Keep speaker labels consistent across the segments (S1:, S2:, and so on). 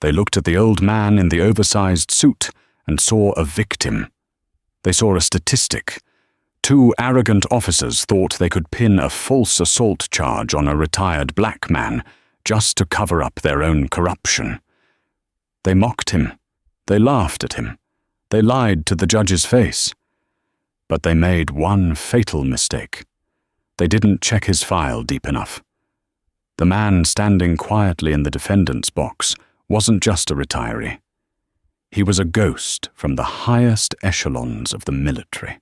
S1: They looked at the old man in the oversized suit and saw a victim. They saw a statistic. 2 arrogant officers thought they could pin a false assault charge on a retired black man just to cover up their own corruption. They mocked him. They laughed at him. They lied to the judge's face. But they made one fatal mistake. They didn't check his file deep enough. The man standing quietly in the defendant's box wasn't just a retiree. He was a ghost from the highest echelons of the military.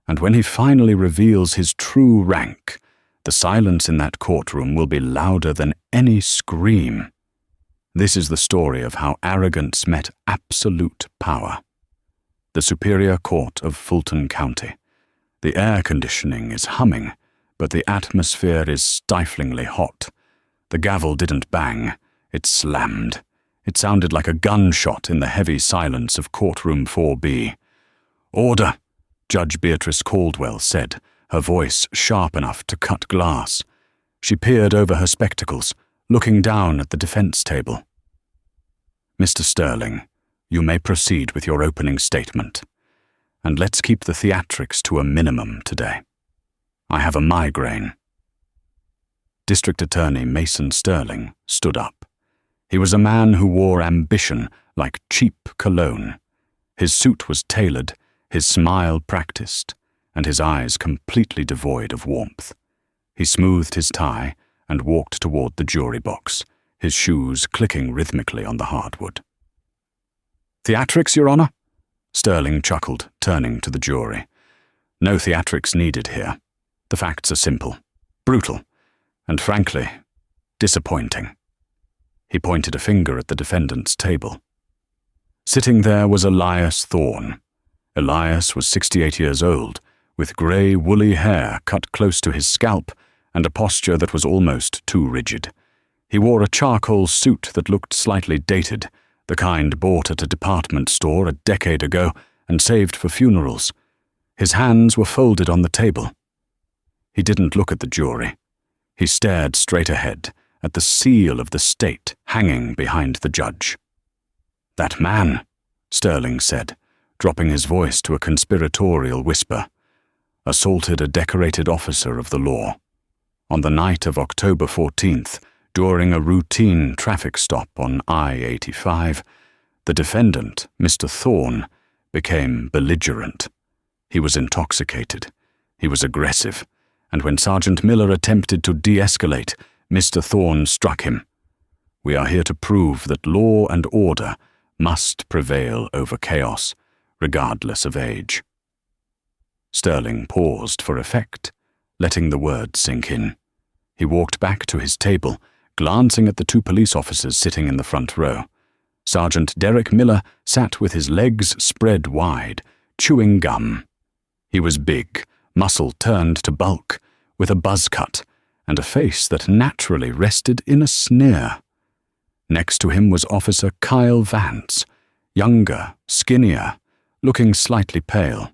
S1: And when he finally reveals his true rank, the silence in that courtroom will be louder than any scream. This is the story of how arrogance met absolute power. The Superior Court of Fulton County. The air conditioning is humming, but the atmosphere is stiflingly hot. The gavel didn't bang, it slammed. It sounded like a gunshot in the heavy silence of courtroom 4B. "Order," Judge Beatrice Caldwell said, her voice sharp enough to cut glass. She peered over her spectacles, looking down at the defense table. "Mr. Sterling, you may proceed with your opening statement. And let's keep the theatrics to a minimum today. I have a migraine." District Attorney Mason Sterling stood up. He was a man who wore ambition like cheap cologne. His suit was tailored, his smile practiced, and his eyes completely devoid of warmth. He smoothed his tie and walked toward the jury box, his shoes clicking rhythmically on the hardwood. "Theatrics, Your Honor?" Sterling chuckled, turning to the jury. "No theatrics needed here. The facts are simple, brutal, and frankly, disappointing." He pointed a finger at the defendant's table. Sitting there was Elias Thorne. Elias was 68 years old, with grey, woolly hair cut close to his scalp and a posture that was almost too rigid. He wore a charcoal suit that looked slightly dated, the kind bought at a department store a decade ago and saved for funerals. His hands were folded on the table. He didn't look at the jury. He stared straight ahead, at the seal of the state hanging behind the judge. "That man," Sterling said, dropping his voice to a conspiratorial whisper, "assaulted a decorated officer of the law. On the night of October 14th, during a routine traffic stop on I-85, the defendant, Mr. Thorne, became belligerent. He was intoxicated. He was aggressive, and when Sergeant Miller attempted to de-escalate, Mr. Thorne struck him. We are here to prove that law and order must prevail over chaos, regardless of age." Sterling paused for effect, letting the words sink in. He walked back to his table, glancing at the 2 police officers sitting in the front row. Sergeant Derek Miller sat with his legs spread wide, chewing gum. He was big, muscle turned to bulk, with a buzz cut, and a face that naturally rested in a sneer. Next to him was Officer Kyle Vance, younger, skinnier, looking slightly pale.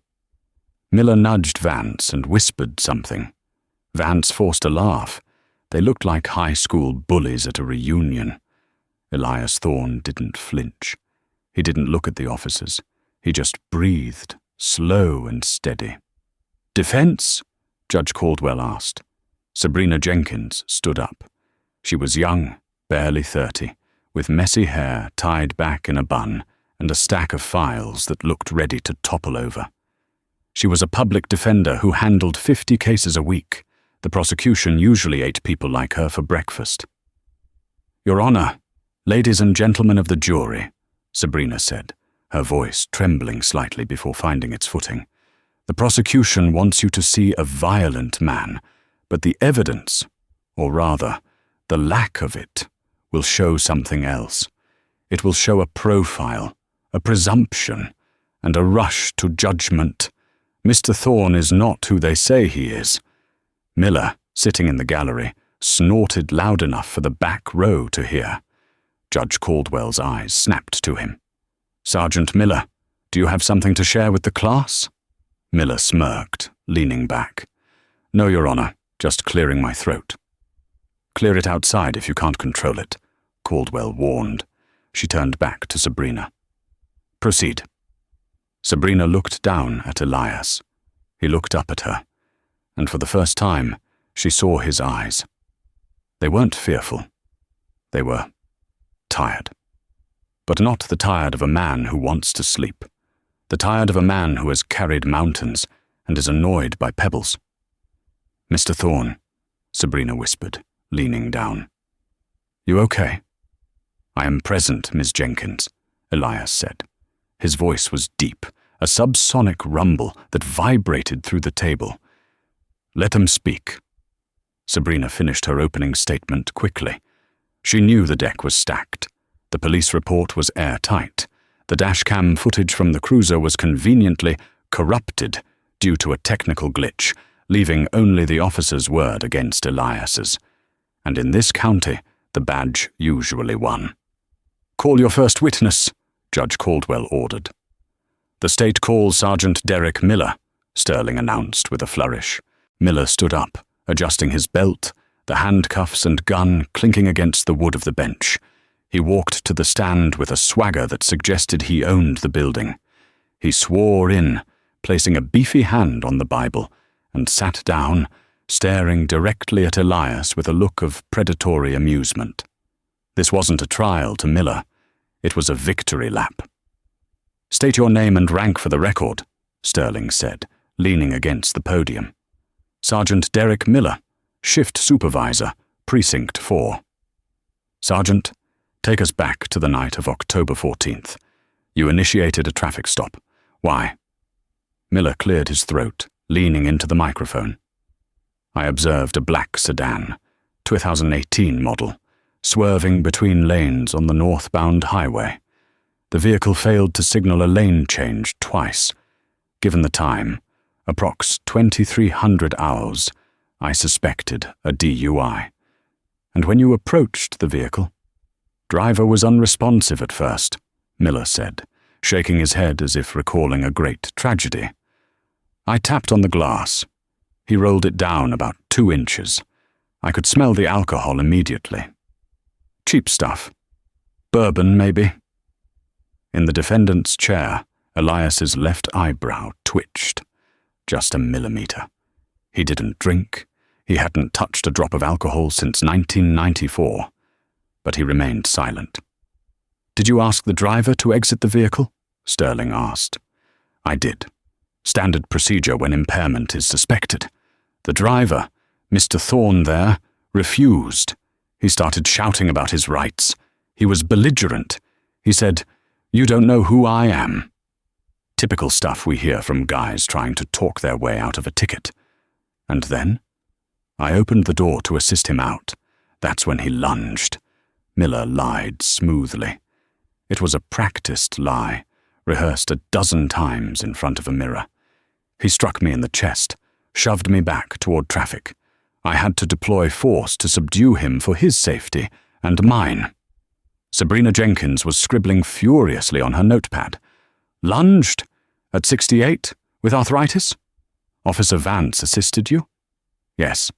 S1: Miller nudged Vance and whispered something. Vance forced a laugh. They looked like high school bullies at a reunion. Elias Thorne didn't flinch. He didn't look at the officers. He just breathed, slow and steady. "Defense?" Judge Caldwell asked. Sabrina Jenkins stood up. She was young, barely 30, with messy hair tied back in a bun and a stack of files that looked ready to topple over. She was a public defender who handled 50 cases a week. The prosecution usually ate people like her for breakfast. "Your Honor, ladies and gentlemen of the jury," Sabrina said, her voice trembling slightly before finding its footing. "The prosecution wants you to see a violent man, but the evidence, or rather, the lack of it, will show something else. It will show a profile, a presumption, and a rush to judgment. Mr. Thorne is not who they say he is." Miller, sitting in the gallery, snorted loud enough for the back row to hear. Judge Caldwell's eyes snapped to him. "Sergeant Miller, do you have something to share with the class?" Miller smirked, leaning back. "No, Your Honor, just clearing my throat." "Clear it outside if you can't control it," Caldwell warned. She turned back to Sabrina. Proceed. Sabrina looked down at Elias. He looked up at her, and for the first time, she saw his eyes. They weren't fearful. They were tired. But not the tired of a man who wants to sleep. The tired of a man who has carried mountains and is annoyed by pebbles. Mr. Thorne, Sabrina whispered, leaning down. You okay? I am present, Miss Jenkins, Elias said. His voice was deep, a subsonic rumble that vibrated through the table. Let them speak. Sabrina finished her opening statement quickly. She knew the deck was stacked. The police report was airtight. The dashcam footage from the cruiser was conveniently corrupted due to a technical glitch, leaving only the officer's word against Elias's. And in this county, the badge usually won. Call your first witness, Judge Caldwell ordered. The state calls Sergeant Derek Miller, Sterling announced with a flourish. Miller stood up, adjusting his belt, the handcuffs and gun clinking against the wood of the bench. He walked to the stand with a swagger that suggested he owned the building. He swore in, placing a beefy hand on the Bible, and sat down, staring directly at Elias with a look of predatory amusement. This wasn't a trial to Miller. It was a victory lap. State your name and rank for the record, Sterling said, leaning against the podium. Sergeant Derek Miller, Shift Supervisor, Precinct 4. Sergeant, take us back to the night of October 14th. You initiated a traffic stop. Why? Miller cleared his throat, leaning into the microphone. I observed a black sedan, 2018 model, swerving between lanes on the northbound highway. The vehicle failed to signal a lane change twice. Given the time, approx 2300 hours, I suspected a DUI. And when you approached the vehicle, driver was unresponsive at first, Miller said, shaking his head as if recalling a great tragedy. I tapped on the glass. He rolled it down about 2 inches. I could smell the alcohol immediately. Cheap stuff. Bourbon, maybe. In the defendant's chair, Elias's left eyebrow twitched. Just a millimeter. He didn't drink. He hadn't touched a drop of alcohol since 1994. But he remained silent. Did you ask the driver to exit the vehicle? Sterling asked. I did. Standard procedure when impairment is suspected. The driver, Mr. Thorne there, refused. He started shouting about his rights. He was belligerent. He said, "You don't know who I am." Typical stuff we hear from guys trying to talk their way out of a ticket. And then? I opened the door to assist him out. That's when he lunged. Miller lied smoothly. It was a practiced lie, rehearsed a dozen times in front of a mirror. He struck me in the chest, shoved me back toward traffic. I had to deploy force to subdue him for his safety and mine. Sabrina Jenkins was scribbling furiously on her notepad. Lunged? At 68? With arthritis? Officer Vance assisted you? Yes.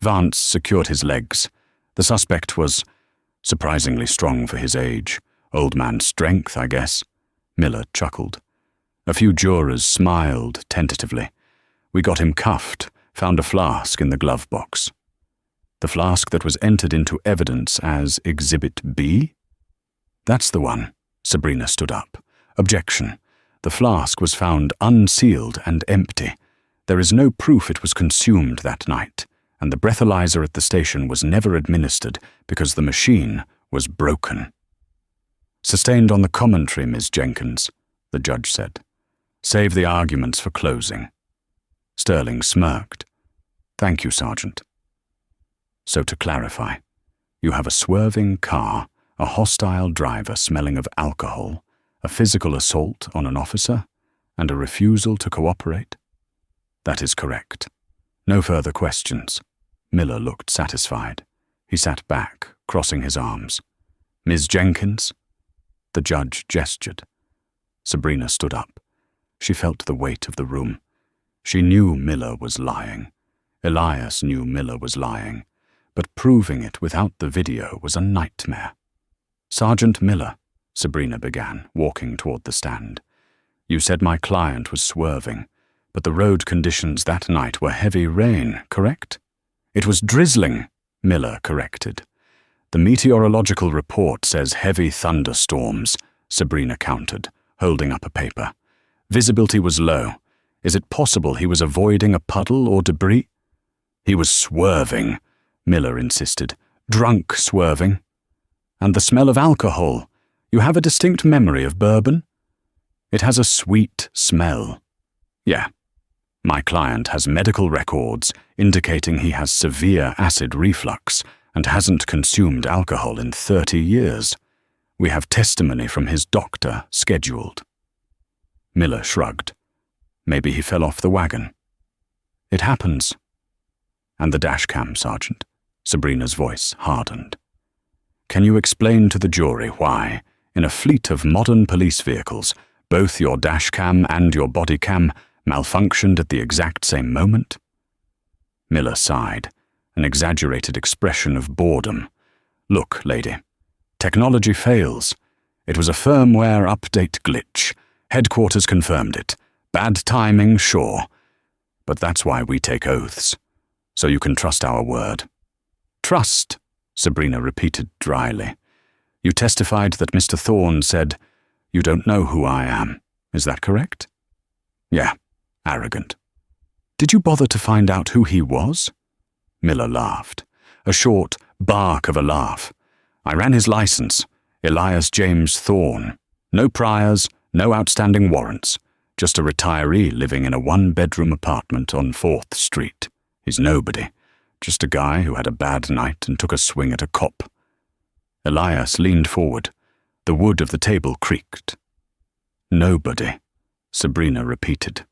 S1: Vance secured his legs. The suspect was surprisingly strong for his age. Old man strength, I guess. Miller chuckled. A few jurors smiled tentatively. We got him cuffed, found a flask in the glove box. The flask that was entered into evidence as Exhibit B? That's the one. Sabrina stood up. Objection. The flask was found unsealed and empty. There is no proof it was consumed that night, and the breathalyzer at the station was never administered because the machine was broken. Sustained on the commentary, Ms. Jenkins, the judge said. Save the arguments for closing. Sterling smirked. Thank you, Sergeant. So to clarify, you have a swerving car, a hostile driver smelling of alcohol, a physical assault on an officer, and a refusal to cooperate? That is correct. No further questions. Miller looked satisfied. He sat back, crossing his arms. Ms. Jenkins? The judge gestured. Sabrina stood up. She felt the weight of the room. She knew Miller was lying. Elias knew Miller was lying. But proving it without the video was a nightmare. Sergeant Miller, Sabrina began, walking toward the stand. "You said my client was swerving, but the road conditions that night were heavy rain, correct?" "It was drizzling," Miller corrected. "The meteorological report says heavy thunderstorms," Sabrina countered, holding up a paper. "Visibility was low. Is it possible he was avoiding a puddle or debris?" "He was swerving," Miller insisted. "Drunk swerving." "And the smell of alcohol. You have a distinct memory of bourbon?" "It has a sweet smell." "Yeah. My client has medical records indicating he has severe acid reflux and hasn't consumed alcohol in 30 years. We have testimony from his doctor scheduled." Miller shrugged. "Maybe he fell off the wagon." "It happens." "And the dashcam, Sergeant?" Sabrina's voice hardened. "Can you explain to the jury why, in a fleet of modern police vehicles, both your dashcam and your bodycam malfunctioned at the exact same moment?" Miller sighed, an exaggerated expression of boredom. "Look, lady, technology fails. It was a firmware update glitch. Headquarters confirmed it. Bad timing, sure. But that's why we take oaths. So you can trust our word." "Trust," Sabrina repeated dryly. "You testified that Mr. Thorne said, 'You don't know who I am.' Is that correct?" "Yeah, arrogant." "Did you bother to find out who he was?" Miller laughed, a short bark of a laugh. "I ran his license, Elias James Thorne. No priors, no outstanding warrants. Just a retiree living in a one-bedroom apartment on 4th Street. He's nobody. Just a guy who had a bad night and took a swing at a cop." Elias leaned forward. The wood of the table creaked. "Nobody," Sabrina repeated.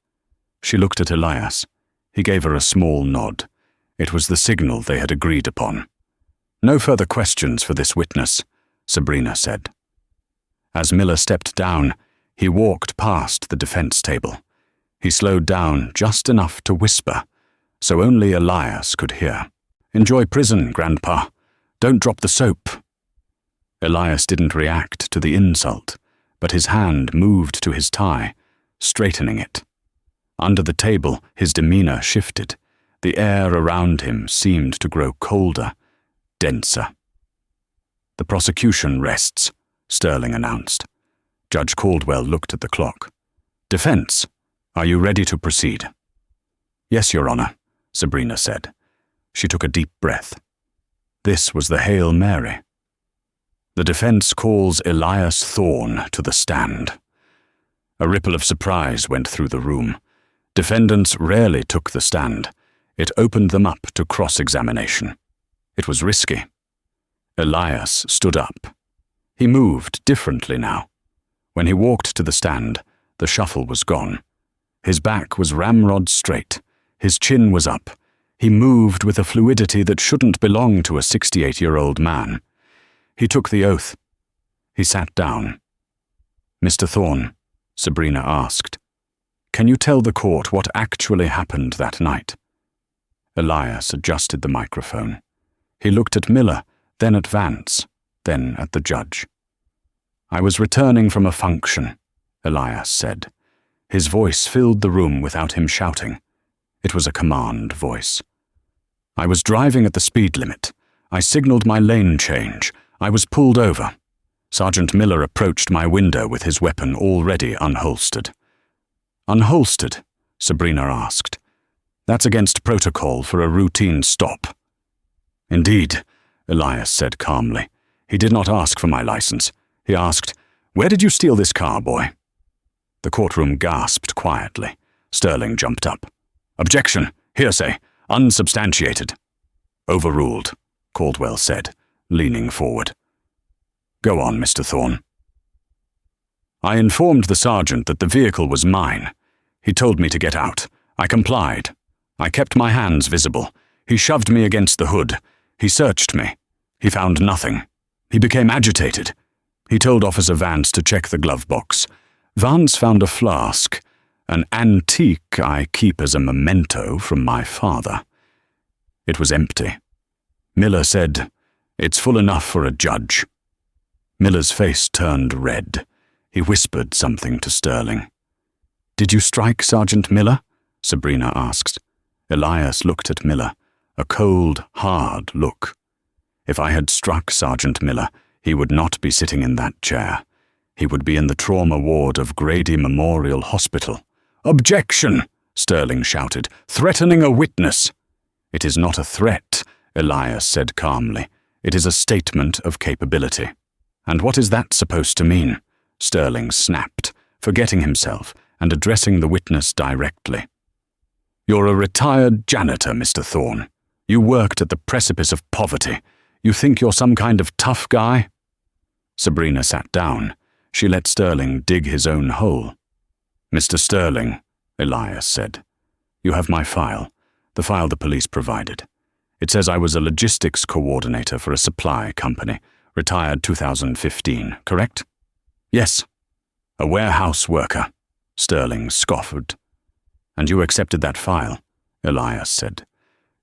S1: She looked at Elias. He gave her a small nod. It was the signal they had agreed upon. "No further questions for this witness," Sabrina said. As Miller stepped down, he walked past the defense table. He slowed down just enough to whisper, so only Elias could hear. "Enjoy prison, Grandpa. Don't drop the soap." Elias didn't react to the insult, but his hand moved to his tie, straightening it. Under the table, his demeanor shifted. The air around him seemed to grow colder, denser. "The prosecution rests," Sterling announced. Judge Caldwell looked at the clock. "Defense, are you ready to proceed?" "Yes, Your Honor," Sabrina said. She took a deep breath. This was the Hail Mary. "The defense calls Elias Thorne to the stand." A ripple of surprise went through the room. Defendants rarely took the stand. It opened them up to cross-examination. It was risky. Elias stood up. He moved differently now. When he walked to the stand, the shuffle was gone. His back was ramrod straight. His chin was up. He moved with a fluidity that shouldn't belong to a 68-year-old man. He took the oath. He sat down. "Mr. Thorne," Sabrina asked, "can you tell the court what actually happened that night?" Elias adjusted the microphone. He looked at Miller, then at Vance, then at the judge. "I was returning from a function," Elias said. His voice filled the room without him shouting. It was a command voice. "I was driving at the speed limit. I signaled my lane change. I was pulled over. Sergeant Miller approached my window with his weapon already unholstered." "Unholstered?" Sabrina asked. "That's against protocol for a routine stop." "Indeed," Elias said calmly. "He did not ask for my license. He asked, 'Where did you steal this car, boy?'" The courtroom gasped quietly. Sterling jumped up. "Objection! Hearsay! Unsubstantiated!" "Overruled," Caldwell said, leaning forward. "Go on, Mr. Thorne." "I informed the sergeant that the vehicle was mine. He told me to get out. I complied. I kept my hands visible. He shoved me against the hood. He searched me. He found nothing. He became agitated. He told Officer Vance to check the glove box. Vance found a flask, an antique I keep as a memento from my father. It was empty. Miller said, 'It's full enough for a judge.' Miller's face turned red. He whispered something to Sterling. "Did you strike Sergeant Miller?" Sabrina asked. Elias looked at Miller, a cold, hard look. "If I had struck Sergeant Miller, he would not be sitting in that chair. He would be in the trauma ward of Grady Memorial Hospital." "Objection!" Sterling shouted, "threatening a witness." "It is not a threat," Elias said calmly. "It is a statement of capability." "And what is that supposed to mean?" Sterling snapped, forgetting himself and addressing the witness directly. "You're a retired janitor, Mr. Thorne. You worked at the precipice of poverty. You think you're some kind of tough guy?" Sabrina sat down. She let Sterling dig his own hole. "Mr. Sterling," Elias said, "you have my file, the file the police provided. It says I was a logistics coordinator for a supply company, retired 2015, correct?" "Yes." "A warehouse worker," Sterling scoffed. "And you accepted that file," Elias said.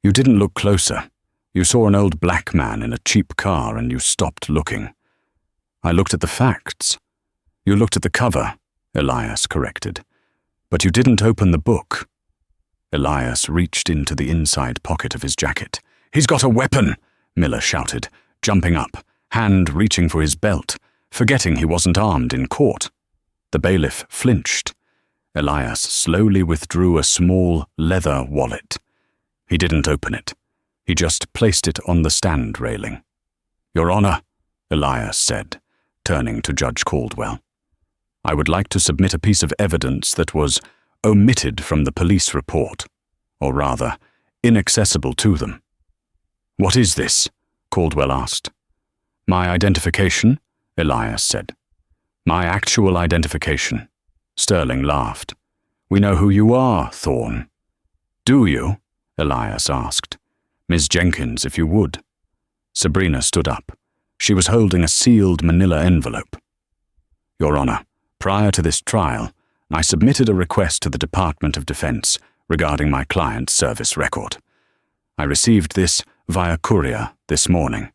S1: "You didn't look closer. You saw an old black man in a cheap car and you stopped looking." "I looked at the facts." "You looked at the cover," Elias corrected. "But you didn't open the book." Elias reached into the inside pocket of his jacket. "He's got a weapon!" Miller shouted, jumping up, hand reaching for his belt, forgetting he wasn't armed in court. The bailiff flinched. Elias slowly withdrew a small leather wallet. He didn't open it. He just placed it on the stand railing. "Your Honor," Elias said, turning to Judge Caldwell, "I would like to submit a piece of evidence that was omitted from the police report, or rather, inaccessible to them." "What is this?" Caldwell asked. "My identification," Elias said. "My actual identification." Sterling laughed. "We know who you are, Thorne." "Do you?" Elias asked. "Miss Jenkins, if you would." Sabrina stood up. She was holding a sealed manila envelope. "Your Honor, prior to this trial, I submitted a request to the Department of Defense regarding my client's service record. I received this via courier this morning.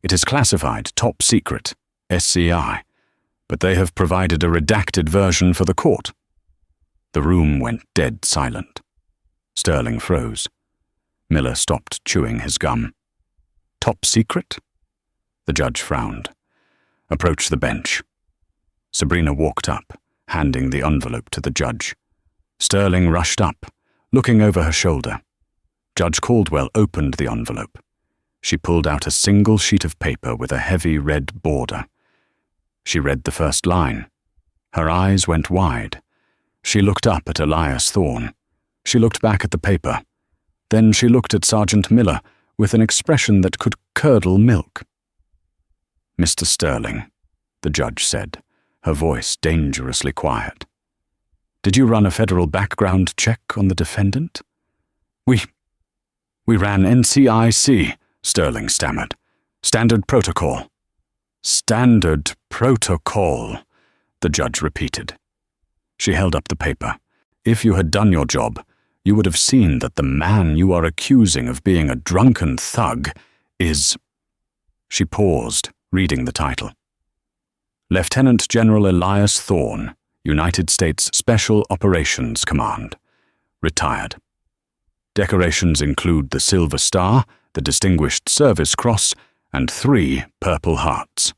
S1: It is classified top secret, SCI, but they have provided a redacted version for the court." The room went dead silent. Sterling froze. Miller stopped chewing his gum. "Top secret?" The judge frowned. "Approach the bench." Sabrina walked up, handing the envelope to the judge. Sterling rushed up, looking over her shoulder. Judge Caldwell opened the envelope. She pulled out a single sheet of paper with a heavy red border. She read the first line. Her eyes went wide. She looked up at Elias Thorne. She looked back at the paper. Then she looked at Sergeant Miller with an expression that could curdle milk. "Mr. Sterling," the judge said, her voice dangerously quiet, "did you run a federal background check on the defendant?" We ran NCIC, Sterling stammered. "Standard protocol." "Standard protocol," the judge repeated. She held up the paper. "If you had done your job, you would have seen that the man you are accusing of being a drunken thug is—" She paused, reading the title. "Lieutenant General Elias Thorne, United States Special Operations Command. Retired. Decorations include the Silver Star, the Distinguished Service Cross, and 3 Purple Hearts."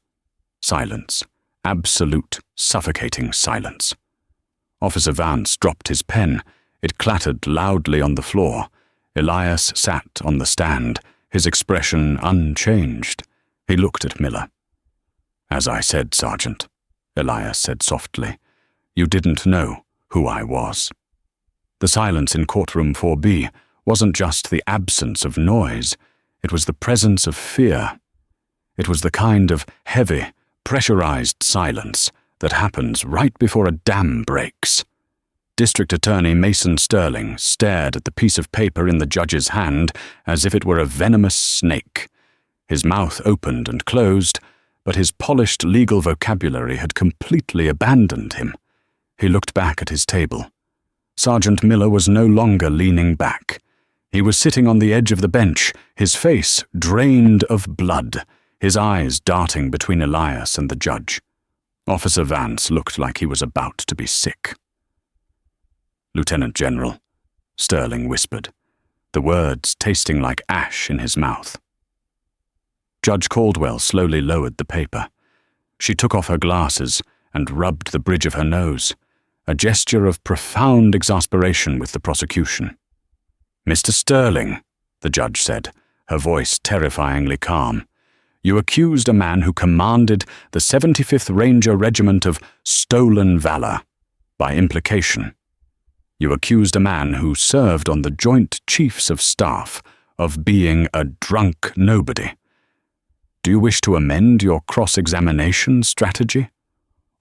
S1: Silence. Absolute, suffocating silence. Officer Vance dropped his pen. It clattered loudly on the floor. Elias sat on the stand, his expression unchanged. He looked at Miller. "As I said, Sergeant," Elias said softly, "you didn't know who I was." The silence in courtroom 4B wasn't just the absence of noise. It was the presence of fear. It was the kind of heavy, pressurized silence that happens right before a dam breaks. District Attorney Mason Sterling stared at the piece of paper in the judge's hand as if it were a venomous snake. His mouth opened and closed, but his polished legal vocabulary had completely abandoned him. He looked back at his table. Sergeant Miller was no longer leaning back. He was sitting on the edge of the bench, his face drained of blood, his eyes darting between Elias and the judge. Officer Vance looked like he was about to be sick. "Lieutenant General," Sterling whispered, the words tasting like ash in his mouth. Judge Caldwell slowly lowered the paper. She took off her glasses and rubbed the bridge of her nose, a gesture of profound exasperation with the prosecution. "Mr. Sterling," the judge said, her voice terrifyingly calm, "you accused a man who commanded the 75th Ranger Regiment of stolen valor. By implication, you accused a man who served on the Joint Chiefs of Staff of being a drunk nobody. Do you wish to amend your cross-examination strategy,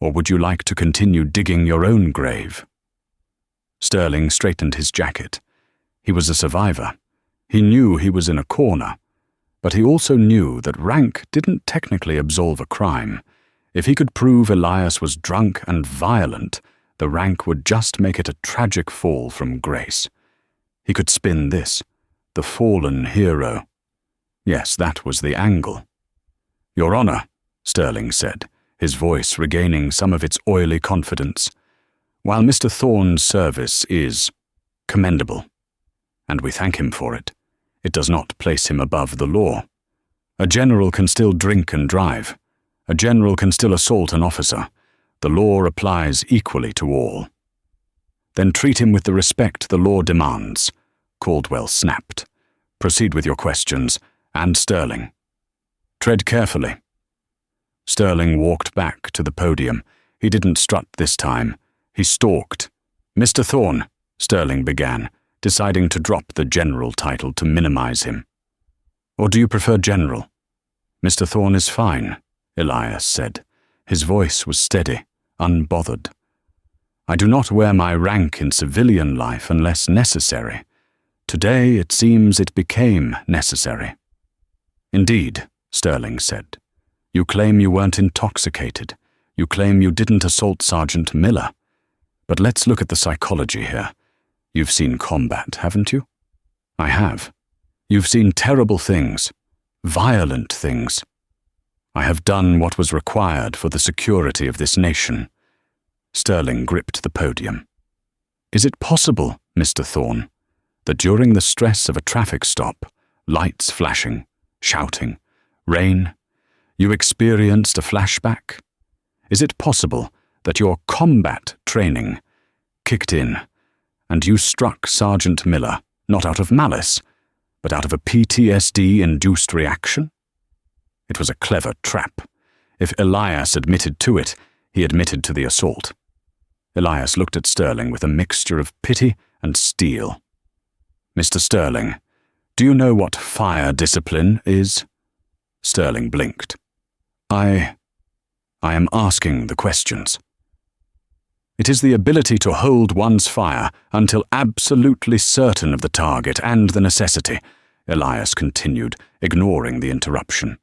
S1: or would you like to continue digging your own grave?" Sterling straightened his jacket. He was a survivor. He knew he was in a corner, but he also knew that rank didn't technically absolve a crime. If he could prove Elias was drunk and violent, the rank would just make it a tragic fall from grace. He could spin this, the fallen hero. Yes, that was the angle. "Your Honor," Sterling said, his voice regaining some of its oily confidence, "while Mr. Thorne's service is commendable, and we thank him for it, it does not place him above the law. A general can still drink and drive. A general can still assault an officer. The law applies equally to all." "Then treat him with the respect the law demands," Caldwell snapped. "Proceed with your questions, and Sterling. Tread carefully." Sterling walked back to the podium. He didn't strut this time. He stalked. "Mr. Thorne," Sterling began, deciding to drop the general title to minimize him. "Or do you prefer general?" "Mr. Thorne is fine," Elias said. His voice was steady, unbothered. "I do not wear my rank in civilian life unless necessary. Today it seems it became necessary." "Indeed," Sterling said. "You claim you weren't intoxicated. You claim you didn't assault Sergeant Miller. But let's look at the psychology here. You've seen combat, haven't you?" "I have." "You've seen terrible things, violent things." "I have done what was required for the security of this nation." Sterling gripped the podium. "Is it possible, Mr. Thorne, that during the stress of a traffic stop, lights flashing, shouting, rain, you experienced a flashback? Is it possible that your combat training kicked in and you struck Sergeant Miller, not out of malice, but out of a PTSD-induced reaction? It was a clever trap. If Elias admitted to it, he admitted to the assault." Elias looked at Sterling with a mixture of pity and steel. "Mr. Sterling, do you know what fire discipline is?" Sterling blinked. I am asking the questions." "It is the ability to hold one's fire until absolutely certain of the target and the necessity," Elias continued, ignoring the interruption.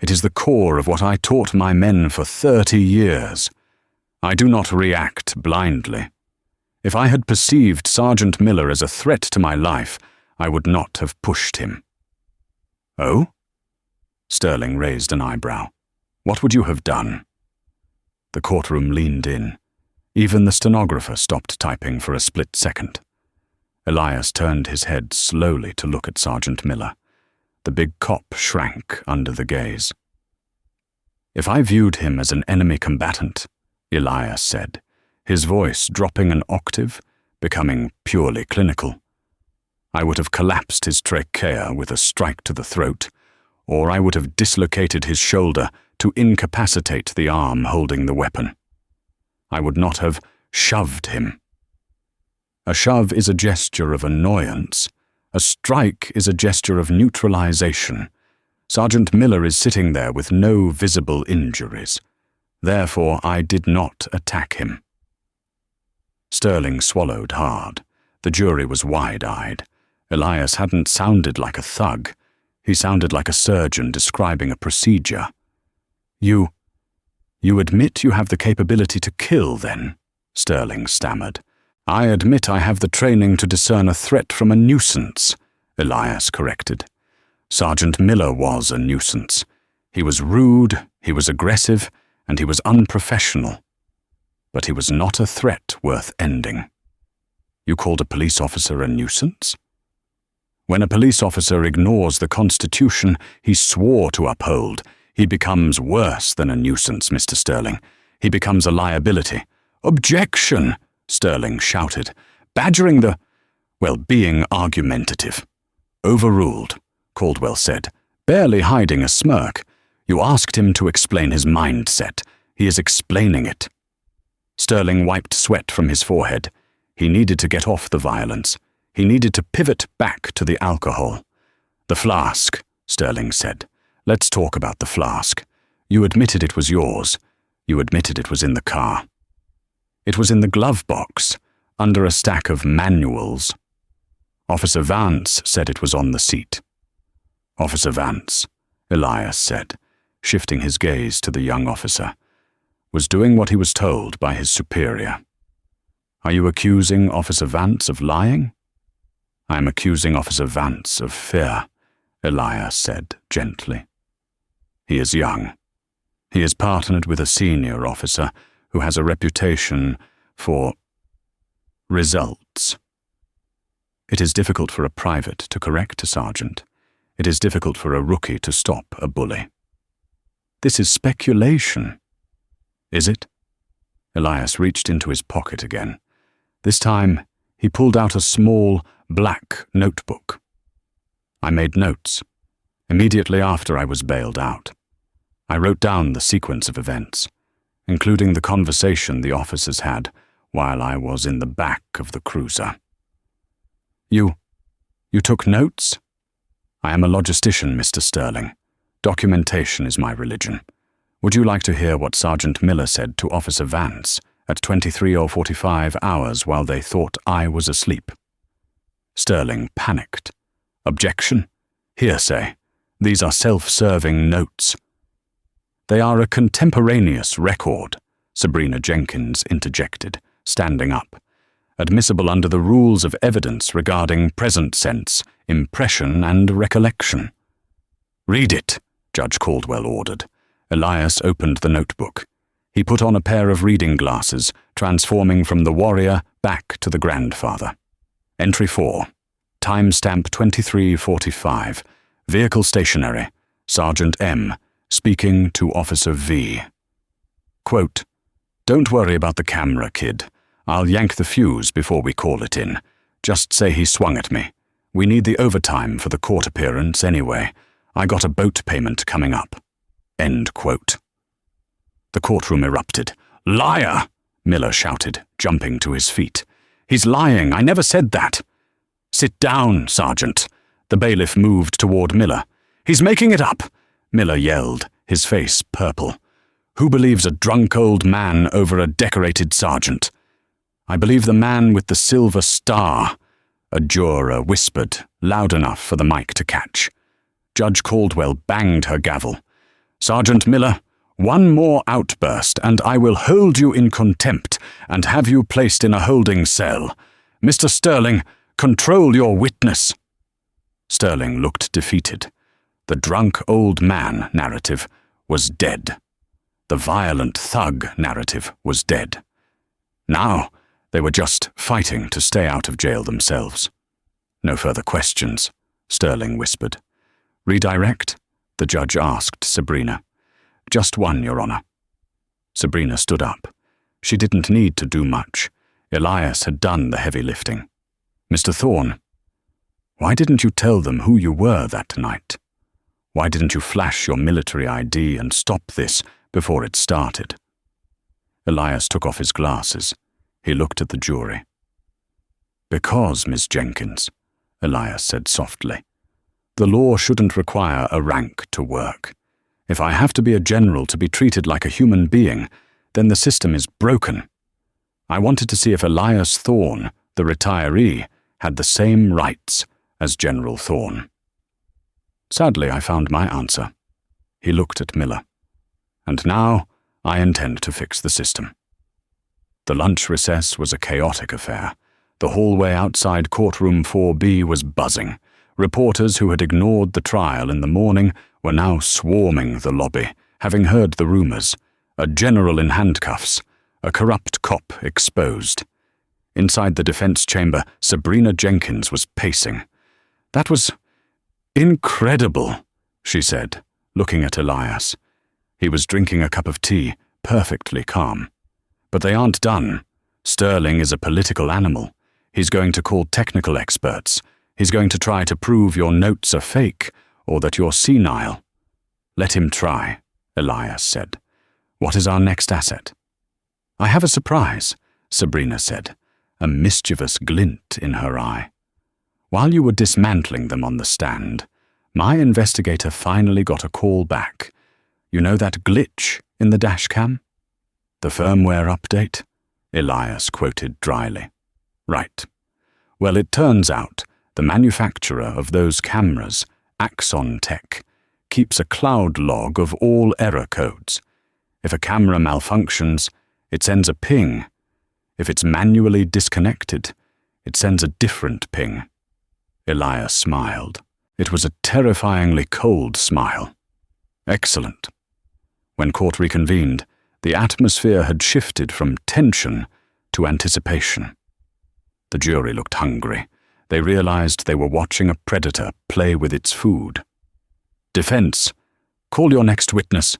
S1: "It is the core of what I taught my men for 30 years. I do not react blindly. If I had perceived Sergeant Miller as a threat to my life, I would not have pushed him." "Oh?" Sterling raised an eyebrow. "What would you have done?" The courtroom leaned in. Even the stenographer stopped typing for a split second. Elias turned his head slowly to look at Sergeant Miller. The big cop shrank under the gaze. "If I viewed him as an enemy combatant," Elias said, his voice dropping an octave, becoming purely clinical, "I would have collapsed his trachea with a strike to the throat, or I would have dislocated his shoulder to incapacitate the arm holding the weapon. I would not have shoved him. A shove is a gesture of annoyance. A strike is a gesture of neutralization. Sergeant Miller is sitting there with no visible injuries. Therefore, I did not attack him." Sterling swallowed hard. The jury was wide-eyed. Elias hadn't sounded like a thug. He sounded like a surgeon describing a procedure. You admit you have the capability to kill, then?" Sterling stammered. "I admit I have the training to discern a threat from a nuisance," Elias corrected. Sergeant Miller was a nuisance. He was rude, he was aggressive, and he was unprofessional. But he was not a threat worth ending. You called a police officer a nuisance? When a police officer ignores the Constitution he swore to uphold, he becomes worse than a nuisance, Mr. Sterling. He becomes a liability. Objection! Sterling shouted, badgering being argumentative. Overruled, Caldwell said, barely hiding a smirk. You asked him to explain his mindset. He is explaining it. Sterling wiped sweat from his forehead. He needed to get off the violence. He needed to pivot back to the alcohol. The flask, Sterling said. Let's talk about the flask. You admitted it was yours. You admitted it was in the car. It was in the glove box, under a stack of manuals. Officer Vance said it was on the seat. Officer Vance, Elias said, shifting his gaze to the young officer, was doing what he was told by his superior. Are you accusing Officer Vance of lying? I am accusing Officer Vance of fear, Elias said gently. He is young. He is partnered with a senior officer who has a reputation for results. It is difficult for a private to correct a sergeant. It is difficult for a rookie to stop a bully. This is speculation. Is it? Elias reached into his pocket again. This time, he pulled out a small, black notebook. I made notes. Immediately after I was bailed out, I wrote down the sequence of events, including the conversation the officers had while I was in the back of the cruiser. You took notes? I am a logistician, Mr. Sterling. Documentation is my religion. Would you like to hear what Sergeant Miller said to Officer Vance at 23 or 45 hours while they thought I was asleep? Sterling panicked. Objection? Hearsay. These are self-serving notes. They are a contemporaneous record, Sabrina Jenkins interjected, standing up. Admissible under the rules of evidence regarding present sense, impression, and recollection. Read it, Judge Caldwell ordered. Elias opened the notebook. He put on a pair of reading glasses, transforming from the warrior back to the grandfather. Entry 4. Timestamp 23:45. Vehicle stationary. Sergeant M. Speaking to Officer V. Quote, Don't worry about the camera, kid. I'll yank the fuse before we call it in. Just say he swung at me. We need the overtime for the court appearance anyway. I got a boat payment coming up. End quote. The courtroom erupted. Liar! Miller shouted, jumping to his feet. He's lying. I never said that. Sit down, Sergeant. The bailiff moved toward Miller. He's making it up, Miller yelled, his face purple. Who believes a drunk old man over a decorated sergeant? I believe the man with the silver star, a juror whispered, loud enough for the mic to catch. Judge Caldwell banged her gavel. Sergeant Miller, one more outburst and I will hold you in contempt and have you placed in a holding cell. Mr. Sterling, control your witness. Sterling looked defeated. The drunk old man narrative was dead. The violent thug narrative was dead. Now, they were just fighting to stay out of jail themselves. No further questions, Sterling whispered. Redirect? The judge asked Sabrina. Just one, Your Honor. Sabrina stood up. She didn't need to do much. Elias had done the heavy lifting. Mr. Thorne, why didn't you tell them who you were that night? Why didn't you flash your military ID and stop this before it started? Elias took off his glasses. He looked at the jury. Because, Miss Jenkins, Elias said softly, the law shouldn't require a rank to work. If I have to be a general to be treated like a human being, then the system is broken. I wanted to see if Elias Thorne, the retiree, had the same rights as General Thorne. Sadly, I found my answer. He looked at Miller. And now I intend to fix the system. The lunch recess was a chaotic affair. The hallway outside courtroom 4B was buzzing. Reporters who had ignored the trial in the morning were now swarming the lobby, having heard the rumors. A general in handcuffs, a corrupt cop exposed. Inside the defense chamber, Sabrina Jenkins was pacing. "That was incredible," she said, looking at Elias. He was drinking a cup of tea, perfectly calm. "But they aren't done. Sterling is a political animal. He's going to call technical experts. He's going to try to prove your notes are fake, or that you're senile." "Let him try," Elias said. "What is our next asset?" "I have a surprise," Sabrina said, a mischievous glint in her eye. "While you were dismantling them on the stand, my investigator finally got a call back. You know that glitch in the dashcam?" "The firmware update?" Elias quoted dryly. "Right. Well, it turns out the manufacturer of those cameras, Axon Tech, keeps a cloud log of all error codes. If a camera malfunctions, it sends a ping. If it's manually disconnected, it sends a different ping." Elias smiled. It was a terrifyingly cold smile. "Excellent." When court reconvened, the atmosphere had shifted from tension to anticipation. The jury looked hungry. They realized they were watching a predator play with its food. "Defense, call your next witness,"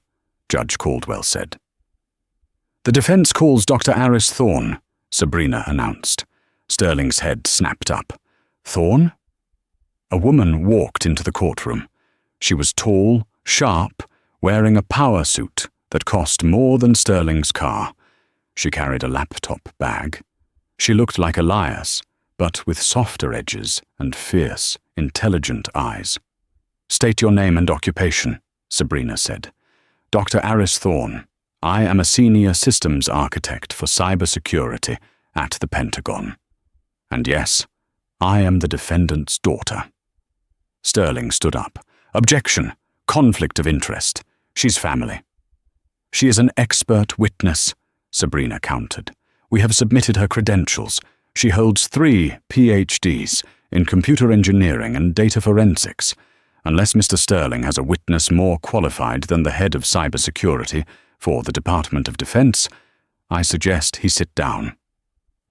S1: Judge Caldwell said. "The defense calls Dr. Aris Thorne," Sabrina announced. Sterling's head snapped up. "Thorne?" A woman walked into the courtroom. She was tall, sharp, wearing a power suit that cost more than Sterling's car. She carried a laptop bag. She looked like Elias, but with softer edges and fierce, intelligent eyes. "State your name and occupation," Sabrina said. "Dr. Aris Thorne. I am a senior systems architect for cybersecurity at the Pentagon. And yes, I am the defendant's daughter." Sterling stood up. "Objection. Conflict of interest. She's family." "She is an expert witness," Sabrina countered. "We have submitted her credentials. She holds 3 PhDs in computer engineering and data forensics. Unless Mr. Sterling has a witness more qualified than the head of cybersecurity for the Department of Defense, I suggest he sit down."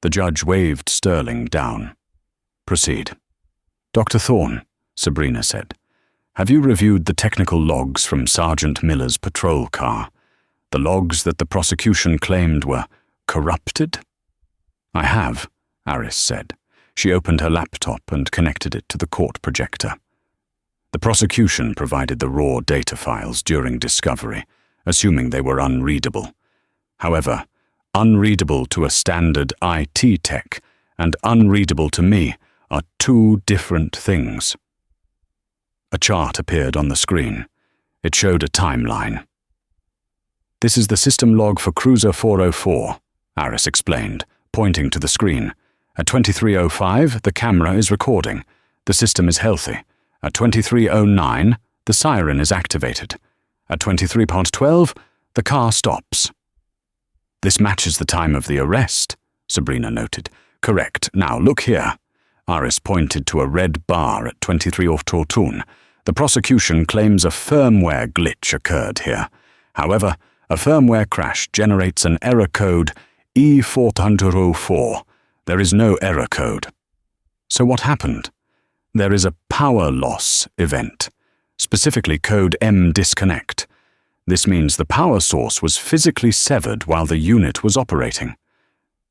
S1: The judge waved Sterling down. "Proceed." "Dr. Thorne," Sabrina said, "have you reviewed the technical logs from Sergeant Miller's patrol car? The logs that the prosecution claimed were corrupted?" "I have," Aris said. She opened her laptop and connected it to the court projector. The prosecution provided the raw data files during discovery, assuming they were unreadable. However, unreadable to a standard IT tech and unreadable to me are two different things. A chart appeared on the screen. It showed a timeline. "This is the system log for Cruiser 404, Aris explained, pointing to the screen. "At 23:05, the camera is recording. The system is healthy. At 23:09, the siren is activated. At 23:12, the car stops." "This matches the time of the arrest," Sabrina noted. "Correct. Now, look here." Aris pointed to a red bar at 23:14. "The prosecution claims a firmware glitch occurred here. However, a firmware crash generates an error code E404. There is no error code." "So what happened?" "There is a power loss event, specifically code M disconnect. This means the power source was physically severed while the unit was operating."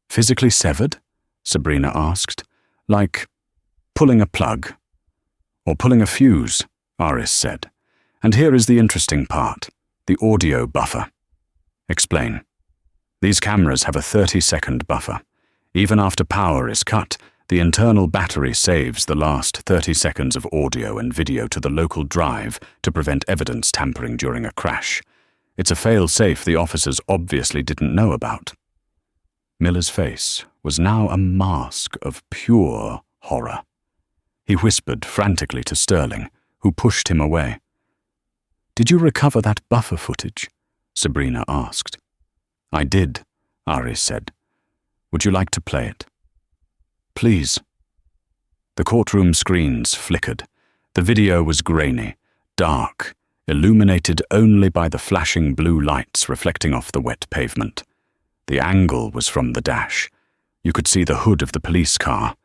S1: "Physically severed?" Sabrina asked. "Like pulling a plug." "Or pulling a fuse," Aris said. "And here is the interesting part, the audio buffer." "Explain." "These cameras have a 30-second buffer. Even after power is cut, the internal battery saves the last 30 seconds of audio and video to the local drive to prevent evidence tampering during a crash. It's a fail-safe the officers obviously didn't know about." Miller's face was now a mask of pure horror. He whispered frantically to Sterling, who pushed him away. "Did you recover that buffer footage?" Sabrina asked. "I did," Aris said. "Would you like to play it?" "Please." The courtroom screens flickered. The video was grainy, dark, illuminated only by the flashing blue lights reflecting off the wet pavement. The angle was from the dash. You could see the hood of the police car.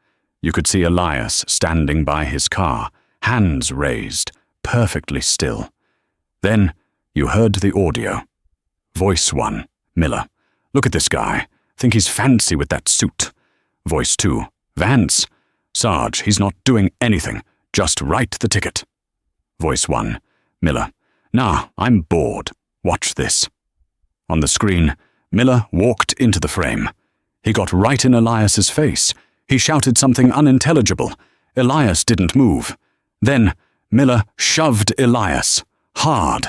S1: You could see Elias standing by his car, hands raised, perfectly still. Then you heard the audio. Voice 1, Miller. Look at this guy. Think he's fancy with that suit. Voice 2, Vance. Sarge, he's not doing anything. Just write the ticket. Voice 1, Miller. Nah, I'm bored. Watch this. On the screen, Miller walked into the frame. He got right in Elias's face. He shouted something unintelligible. Elias didn't move. Then Miller shoved Elias. Hard.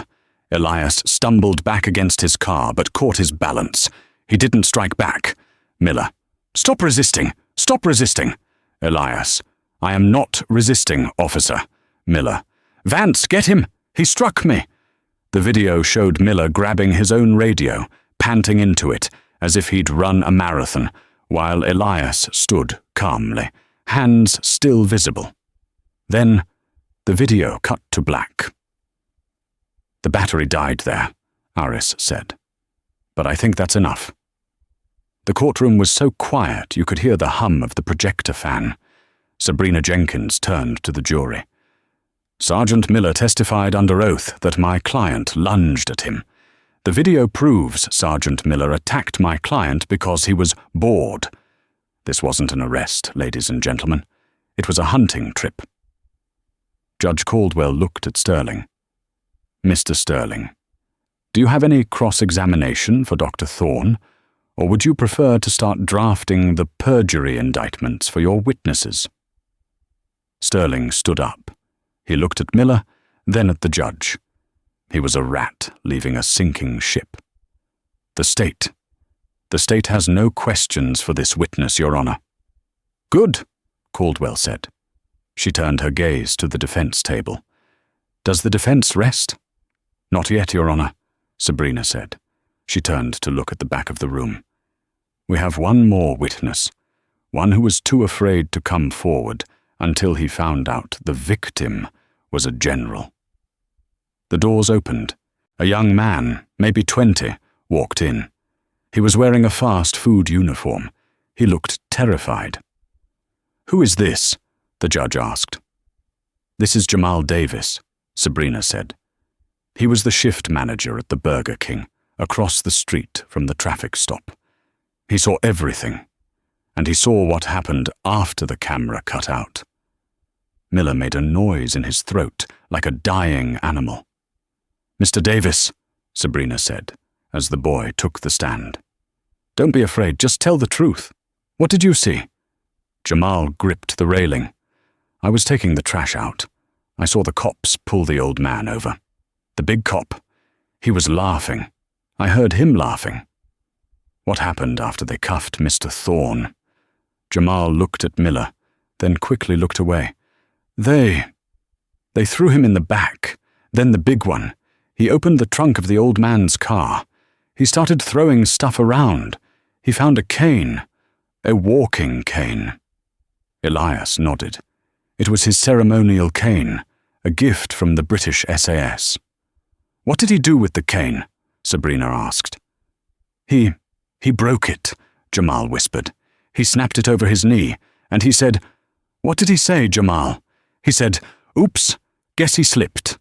S1: Elias stumbled back against his car but caught his balance. He didn't strike back. Miller. Stop resisting. Stop resisting. Elias. I am not resisting, officer. Miller. Vance, get him. He struck me. The video showed Miller grabbing his own radio, panting into it, as if he'd run a marathon, while Elias stood calmly, hands still visible. Then the video cut to black. The battery died there, Aris said. But I think that's enough. The courtroom was so quiet you could hear the hum of the projector fan. Sabrina Jenkins turned to the jury. Sergeant Miller testified under oath that my client lunged at him. The video proves Sergeant Miller attacked my client because he was bored. This wasn't an arrest, ladies and gentlemen. It was a hunting trip. Judge Caldwell looked at Sterling. Mr. Sterling, do you have any cross-examination for Dr. Thorne, or would you prefer to start drafting the perjury indictments for your witnesses? Sterling stood up. He looked at Miller, then at the judge. He was a rat leaving a sinking ship. The state has no questions for this witness, Your Honor. Good, Caldwell said. She turned her gaze to the defense table. Does the defense rest? Not yet, Your Honor, Sabrina said. She turned to look at the back of the room. We have one more witness, one who was too afraid to come forward until he found out the victim was a general. The doors opened. A young man, maybe 20, walked in. He was wearing a fast food uniform. He looked terrified. Who is this? The judge asked. This is Jamal Davis, Sabrina said. He was the shift manager at the Burger King, across the street from the traffic stop. He saw everything, and he saw what happened after the camera cut out. Miller made a noise in his throat, like a dying animal. Mr. Davis, Sabrina said, as the boy took the stand. Don't be afraid, just tell the truth. What did you see? Jamal gripped the railing. I was taking the trash out. I saw the cops pull the old man over. The big cop. He was laughing. I heard him laughing. What happened after they cuffed Mr. Thorne? Jamal looked at Miller, then quickly looked away. They threw him in the back, then the big one. He opened the trunk of the old man's car. He started throwing stuff around. He found a cane, a walking cane. Elias nodded. It was his ceremonial cane, a gift from the British SAS. What did he do with the cane? Sabrina asked. He broke it, Jamal whispered. He snapped it over his knee, and he said, What did he say, Jamal? He said, Oops, guess he slipped.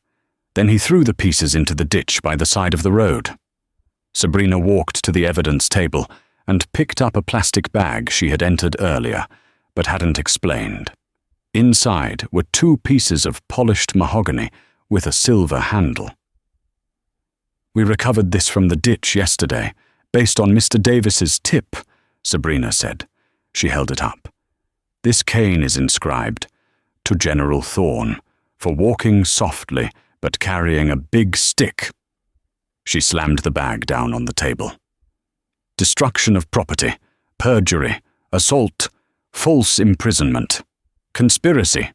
S1: Then he threw the pieces into the ditch by the side of the road. Sabrina walked to the evidence table and picked up a plastic bag she had entered earlier, but hadn't explained. Inside were 2 pieces of polished mahogany with a silver handle. We recovered this from the ditch yesterday, based on Mr. Davis's tip, Sabrina said. She held it up. This cane is inscribed, To General Thorne, for walking softly but carrying a big stick. She slammed the bag down on the table. Destruction of property, perjury, assault, false imprisonment, conspiracy.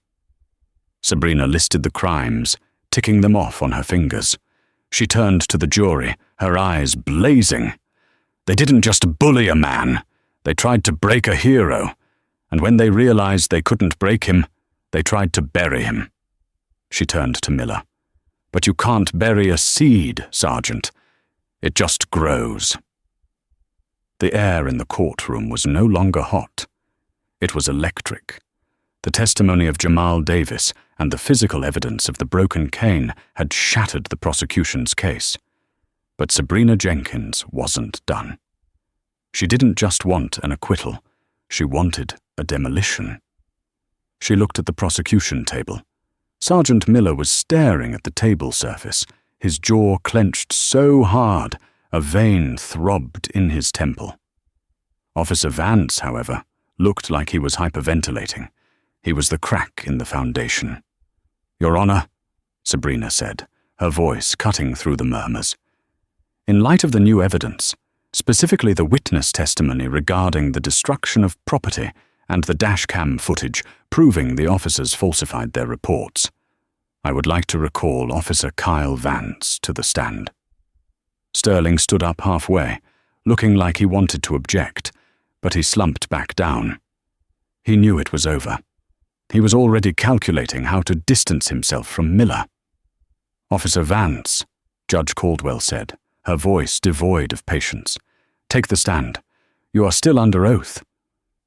S1: Sabrina listed the crimes, ticking them off on her fingers. She turned to the jury, her eyes blazing. They didn't just bully a man. They tried to break a hero. And when they realized they couldn't break him, they tried to bury him. She turned to Miller. But you can't bury a seed, Sergeant. It just grows. The air in the courtroom was no longer hot. It was electric. The testimony of Jamal Davis and the physical evidence of the broken cane had shattered the prosecution's case. But Sabrina Jenkins wasn't done. She didn't just want an acquittal. She wanted a demolition. She looked at the prosecution table. Sergeant Miller was staring at the table surface, his jaw clenched so hard a vein throbbed in his temple. Officer Vance, however, looked like he was hyperventilating. He was the crack in the foundation. "Your Honor," Sabrina said, her voice cutting through the murmurs. In light of the new evidence, specifically the witness testimony regarding the destruction of property and the dashcam footage proving the officers falsified their reports, I would like to recall Officer Kyle Vance to the stand. Sterling stood up halfway, looking like he wanted to object, but he slumped back down. He knew it was over. He was already calculating how to distance himself from Miller. "Officer Vance," Judge Caldwell said, her voice devoid of patience, "take the stand. You are still under oath.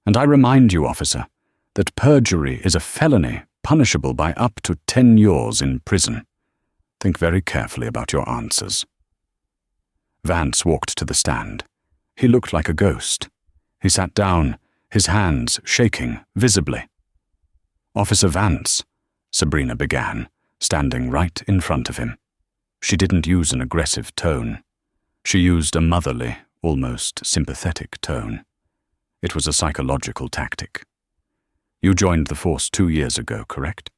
S1: And I remind you, officer, that perjury is a felony punishable by up to 10 years in prison. Think very carefully about your answers." Vance walked to the stand. He looked like a ghost. He sat down, his hands shaking visibly. "Officer Vance," Sabrina began, standing right in front of him. She didn't use an aggressive tone. She used a motherly, almost sympathetic tone. It was a psychological tactic. "You joined the force 2 years ago, correct?"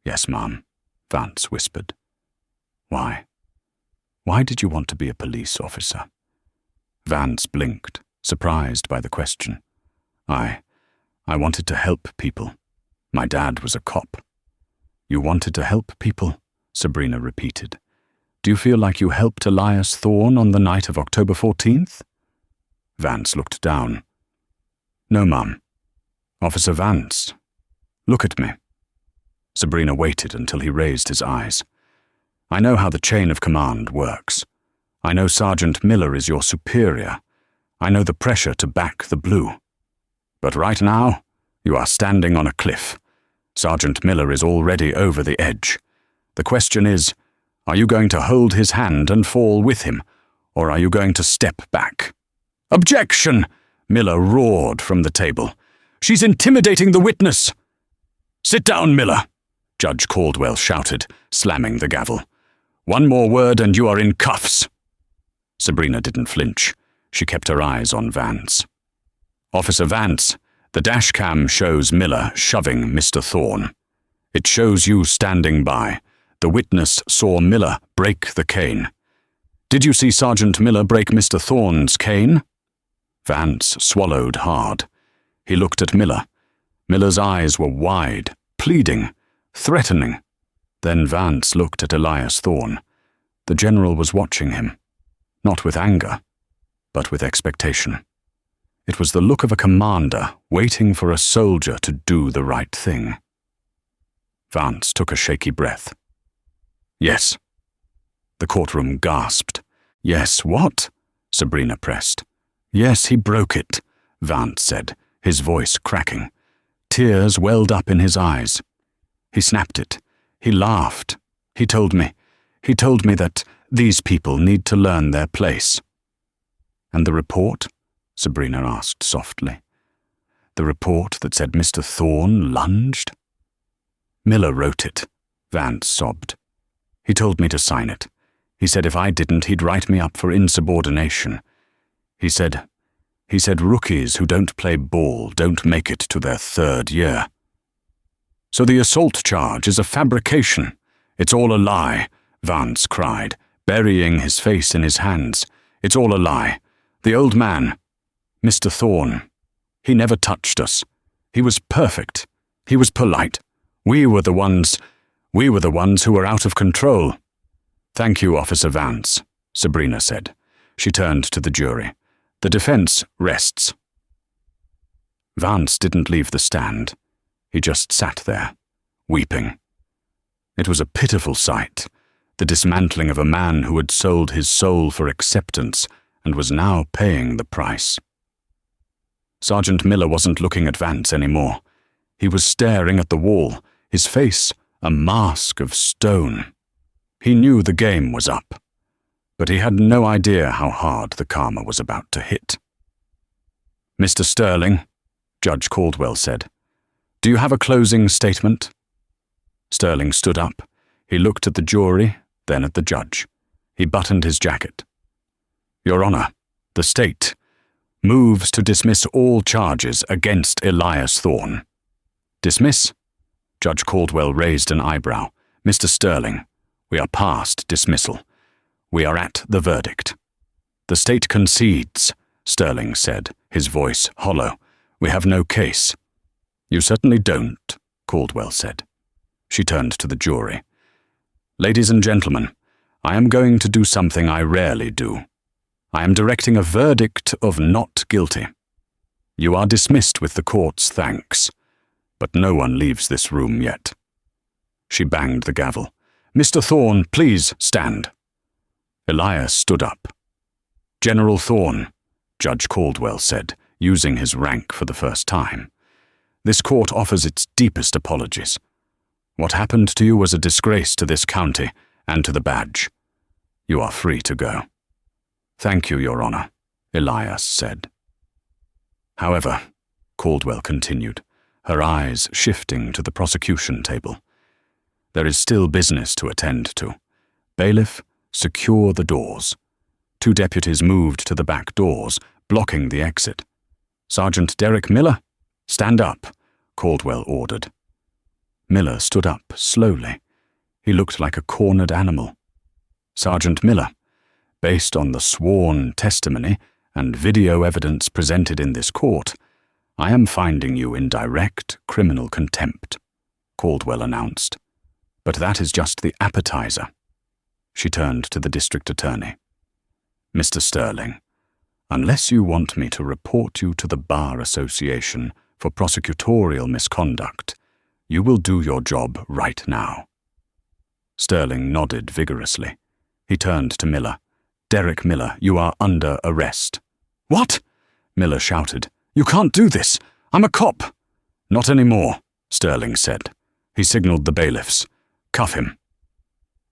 S1: "Yes, ma'am," Vance whispered. "Why? Why did you want to be a police officer?" Vance blinked, surprised by the question. I wanted to help people. My dad was a cop." "You wanted to help people?" Sabrina repeated. "Do you feel like you helped Elias Thorne on the night of October 14th? Vance looked down. "No, ma'am." "Officer Vance, look at me." Sabrina waited until he raised his eyes. "I know how the chain of command works. I know Sergeant Miller is your superior. I know the pressure to back the blue. But right now, you are standing on a cliff. Sergeant Miller is already over the edge. The question is, are you going to hold his hand and fall with him, or are you going to step back?" "Objection!" Miller roared from the table. "She's intimidating the witness!" "Sit down, Miller!" Judge Caldwell shouted, slamming the gavel. "One more word and you are in cuffs." Sabrina didn't flinch. She kept her eyes on Vance. "Officer Vance, the dashcam shows Miller shoving Mr. Thorne. It shows you standing by. The witness saw Miller break the cane. Did you see Sergeant Miller break Mr. Thorne's cane?" Vance swallowed hard. He looked at Miller. Miller's eyes were wide, pleading, threatening. Then Vance looked at Elias Thorne. The general was watching him, not with anger, but with expectation. It was the look of a commander waiting for a soldier to do the right thing. Vance took a shaky breath. "Yes." The courtroom gasped. "Yes, what?" Sabrina pressed. "Yes, he broke it," Vance said, his voice cracking. Tears welled up in his eyes. "He snapped it. He laughed. He told me that these people need to learn their place." "And the report?" Sabrina asked softly. "The report that said Mr. Thorne lunged?" "Miller wrote it," Vance sobbed. "He told me to sign it. He said if I didn't, he'd write me up for insubordination. He said rookies who don't play ball don't make it to their 3rd year." "So the assault charge is a fabrication. It's all a lie," Vance cried, burying his face in his hands. "It's all a lie. The old man, Mr. Thorne, he never touched us. He was perfect. He was polite. We were the ones who were out of control." "Thank you, Officer Vance," Sabrina said. She turned to the jury. "The defense rests." Vance didn't leave the stand. He just sat there, weeping. It was a pitiful sight. the dismantling of a man who had sold his soul for acceptance and was now paying the price. Sergeant Miller wasn't looking at Vance anymore. He was staring at the wall, his face a mask of stone. He knew the game was up, but he had no idea how hard the karma was about to hit. "Mr. Sterling," Judge Caldwell said, "do you have a closing statement?" Sterling stood up. He looked at the jury, then at the judge. He buttoned his jacket. "Your Honor, the state moves to dismiss all charges against Elias Thorne." "Dismiss?" Judge Caldwell raised an eyebrow. "Mr. Sterling, we are past dismissal. We are at the verdict." "The state concedes," Sterling said, his voice hollow. "We have no case." "You certainly don't," Caldwell said. She turned to the jury. "Ladies and gentlemen, I am going to do something I rarely do. I am directing a verdict of not guilty. You are dismissed with the court's thanks, but no one leaves this room yet." She banged the gavel. "Mr. Thorne, please stand." Elias stood up. "General Thorne," Judge Caldwell said, using his rank for the first time, "this court offers its deepest apologies. What happened to you was a disgrace to this county and to the badge. You are free to go." "Thank you, Your Honor," Elias said. "However," Caldwell continued, her eyes shifting to the prosecution table, "there is still business to attend to. Bailiff, secure the doors." 2 deputies moved to the back doors, blocking the exit. "Sergeant Derek Miller, stand up," Caldwell ordered. Miller stood up slowly. He looked like a cornered animal. "Sergeant Miller, based on the sworn testimony and video evidence presented in this court, I am finding you in direct criminal contempt," Caldwell announced. "But that is just the appetizer." She turned to the district attorney. "Mr. Sterling, unless you want me to report you to the Bar Association for prosecutorial misconduct, you will do your job right now." Sterling nodded vigorously. He turned to Miller. "Derek Miller, you are under arrest." "What?" Miller shouted. "You can't do this. I'm a cop." "Not anymore," Sterling said. He signaled the bailiffs. "Cuff him."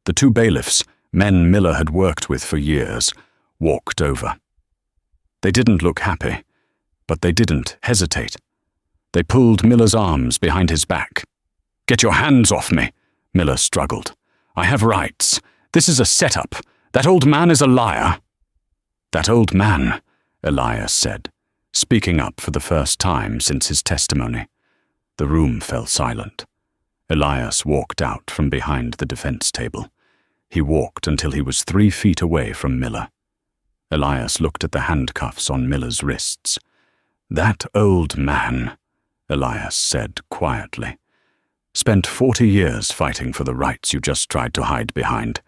S1: The 2 bailiffs, men Miller had worked with for years, walked over. They didn't look happy, but they didn't hesitate. They pulled Miller's arms behind his back. "Get your hands off me," Miller struggled. "I have rights. This is a setup. That old man is a liar." "That old man," Elias said, speaking up for the first time since his testimony. The room fell silent. Elias walked out from behind the defense table. He walked until he was 3 feet away from Miller. Elias looked at the handcuffs on Miller's wrists. "That old man," Elias said quietly, "spent 40 years fighting for the rights you just tried to hide behind.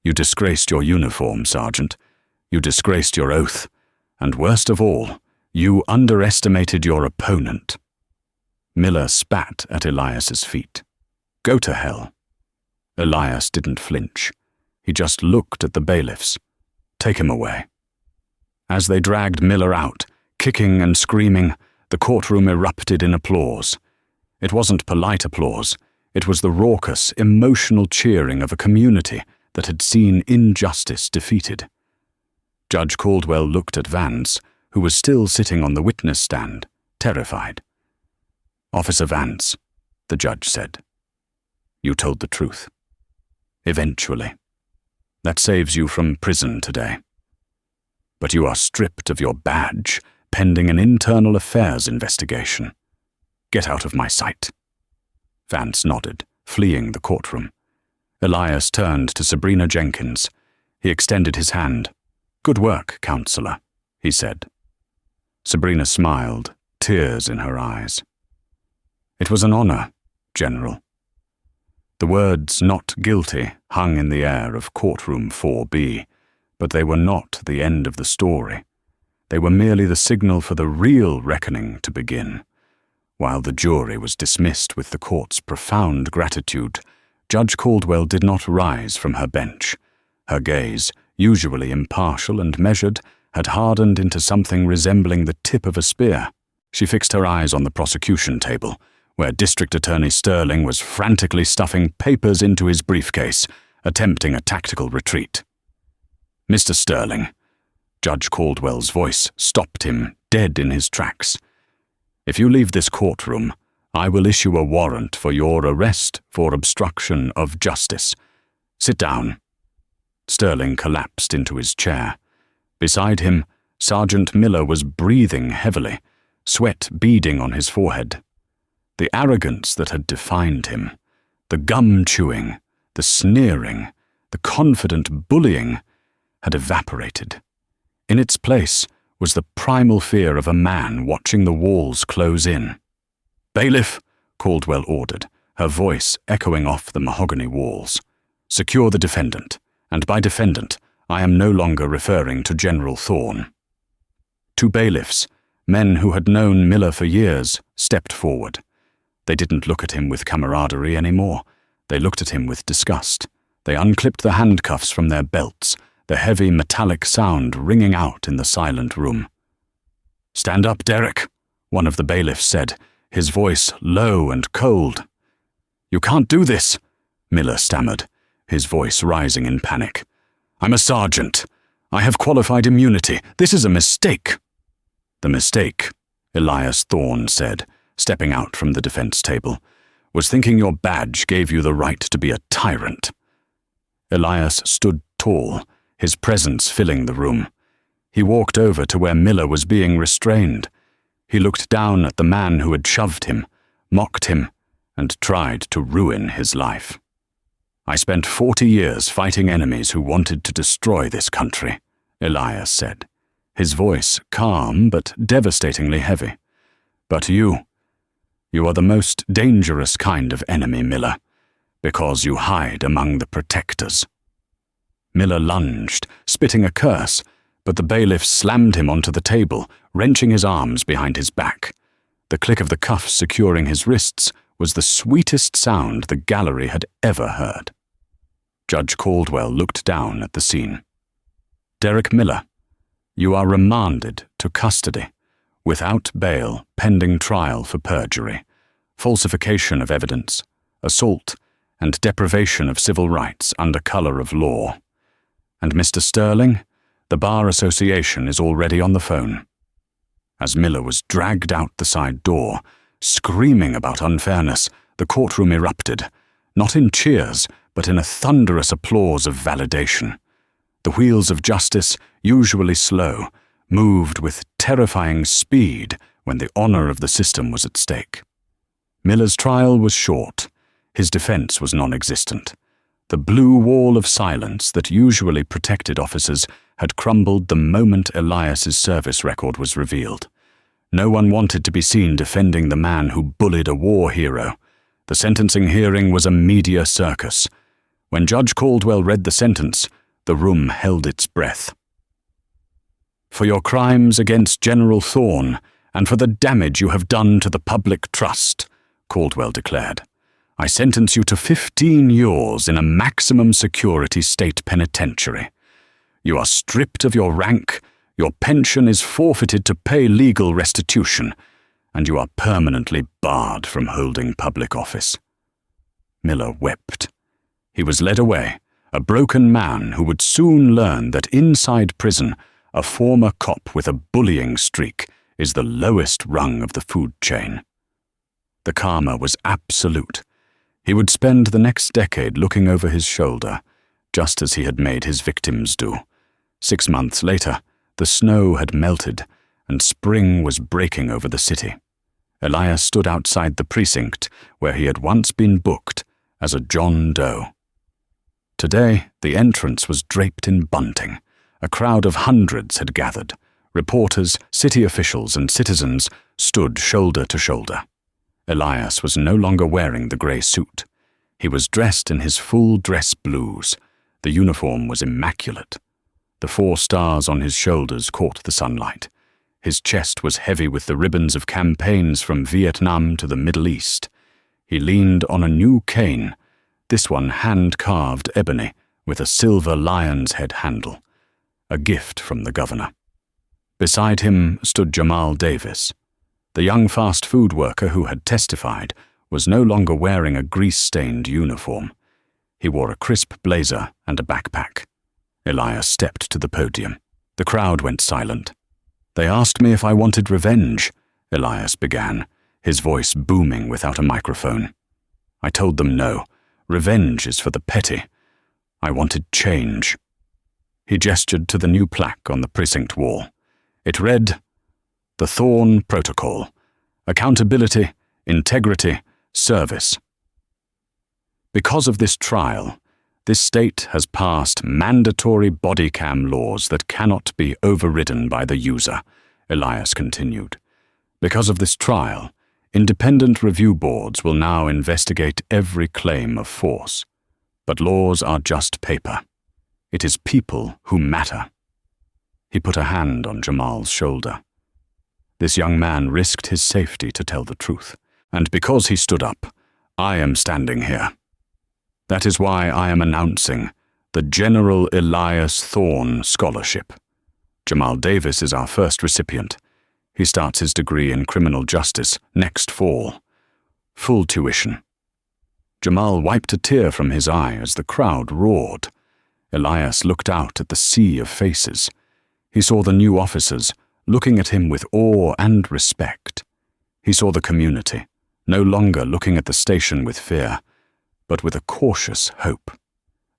S1: You disgraced your uniform, Sergeant. You disgraced your oath. And worst of all, you underestimated your opponent." Miller spat at Elias's feet. "Go to hell." Elias didn't flinch. He just looked at the bailiffs. "Take him away." As they dragged Miller out, kicking and screaming, the courtroom erupted in applause. It wasn't polite applause. It was the raucous, emotional cheering of a community that had seen injustice defeated. Judge Caldwell looked at Vance, who was still sitting on the witness stand, terrified. "Officer Vance," the judge said, "you told the truth. Eventually. That saves you from prison today. But you are stripped of your badge pending an internal affairs investigation. Get out of my sight." Vance nodded, fleeing the courtroom. Elias turned to Sabrina Jenkins. He extended his hand. "Good work, counselor," he said. Sabrina smiled, tears in her eyes. "It was an honor, General." The words "not guilty" hung in the air of Courtroom 4B, but they were not the end of the story. They were merely the signal for the real reckoning to begin. While the jury was dismissed with the court's profound gratitude, Judge Caldwell did not rise from her bench. Her gaze, usually impartial and measured, had hardened into something resembling the tip of a spear. She fixed her eyes on the prosecution table, where District Attorney Sterling was frantically stuffing papers into his briefcase, attempting a tactical retreat. "Mr. Sterling," Judge Caldwell's voice stopped him dead in his tracks. "If you leave this courtroom, I will issue a warrant for your arrest for obstruction of justice. Sit down." Sterling collapsed into his chair. Beside him, Sergeant Miller was breathing heavily, sweat beading on his forehead. The arrogance that had defined him, the gum-chewing, the sneering, the confident bullying, had evaporated. In its place was the primal fear of a man watching the walls close in. "Bailiff," Caldwell ordered, her voice echoing off the mahogany walls. "Secure the defendant, and by defendant, I am no longer referring to General Thorne." Two bailiffs, men who had known Miller for years, stepped forward. They didn't look at him with camaraderie anymore. They looked at him with disgust. They unclipped the handcuffs from their belts, the heavy metallic sound ringing out in the silent room. "Stand up, Derek," one of the bailiffs said, his voice low and cold. "You can't do this," Miller stammered, his voice rising in panic. "I'm a sergeant. I have qualified immunity. This is a mistake." "The mistake," Elias Thorne said, stepping out from the defense table, "was thinking your badge gave you the right to be a tyrant." Elias stood tall, his presence filling the room. He walked over to where Miller was being restrained. He looked down at the man who had shoved him, mocked him, and tried to ruin his life. "I spent 40 years fighting enemies who wanted to destroy this country," Elias said, his voice calm but devastatingly heavy. "But you are the most dangerous kind of enemy, Miller, because you hide among the protectors." Miller lunged, spitting a curse, but the bailiff slammed him onto the table, wrenching his arms behind his back. The click of the cuffs securing his wrists was the sweetest sound the gallery had ever heard. Judge Caldwell looked down at the scene. "Derek Miller, you are remanded to custody, without bail, pending trial for perjury, falsification of evidence, assault, and deprivation of civil rights under color of law. And Mr. Sterling, the Bar Association is already on the phone." As Miller was dragged out the side door, screaming about unfairness, the courtroom erupted, not in cheers, but in a thunderous applause of validation. The wheels of justice, usually slow, moved with terrifying speed when the honor of the system was at stake. Miller's trial was short. His defense was non-existent. The blue wall of silence that usually protected officers had crumbled the moment Elias's service record was revealed. No one wanted to be seen defending the man who bullied a war hero. The sentencing hearing was a media circus. When Judge Caldwell read the sentence, the room held its breath. "For your crimes against General Thorne and for the damage you have done to the public trust," Caldwell declared, "I sentence you to 15 years in a maximum security state penitentiary. You are stripped of your rank, your pension is forfeited to pay legal restitution, and you are permanently barred from holding public office." Miller wept. He was led away, a broken man who would soon learn that inside prison, a former cop with a bullying streak is the lowest rung of the food chain. The karma was absolute. He would spend the next decade looking over his shoulder, just as he had made his victims do. 6 months later, the snow had melted, and spring was breaking over the city. Elias stood outside the precinct where he had once been booked as a John Doe. Today, the entrance was draped in bunting. A crowd of hundreds had gathered. Reporters, city officials, and citizens stood shoulder to shoulder. Elias was no longer wearing the grey suit. He was dressed in his full dress blues. The uniform was immaculate. The 4 stars on his shoulders caught the sunlight. His chest was heavy with the ribbons of campaigns from Vietnam to the Middle East. He leaned on a new cane, this one hand-carved ebony with a silver lion's head handle, a gift from the governor. Beside him stood Jamal Davis. The young fast food worker who had testified was no longer wearing a grease-stained uniform. He wore a crisp blazer and a backpack. Elias stepped to the podium. The crowd went silent. "They asked me if I wanted revenge," Elias began, his voice booming without a microphone. "I told them no. Revenge is for the petty. I wanted change." He gestured to the new plaque on the precinct wall. It read, "The Thorn Protocol. Accountability, integrity, service." Because of this trial, this state has passed mandatory body cam laws that cannot be overridden by the user, Elias continued. Because of this trial, independent review boards will now investigate every claim of force. But laws are just paper. It is people who matter. He put a hand on Jamal's shoulder. This young man risked his safety to tell the truth, and because he stood up, I am standing here. That is why I am announcing the General Elias Thorne Scholarship. Jamal Davis is our first recipient. He starts his degree in criminal justice next fall. Full tuition. Jamal wiped a tear from his eye as the crowd roared. Elias looked out at the sea of faces. He saw the new officers looking at him with awe and respect. He saw the community, no longer looking at the station with fear, but with a cautious hope.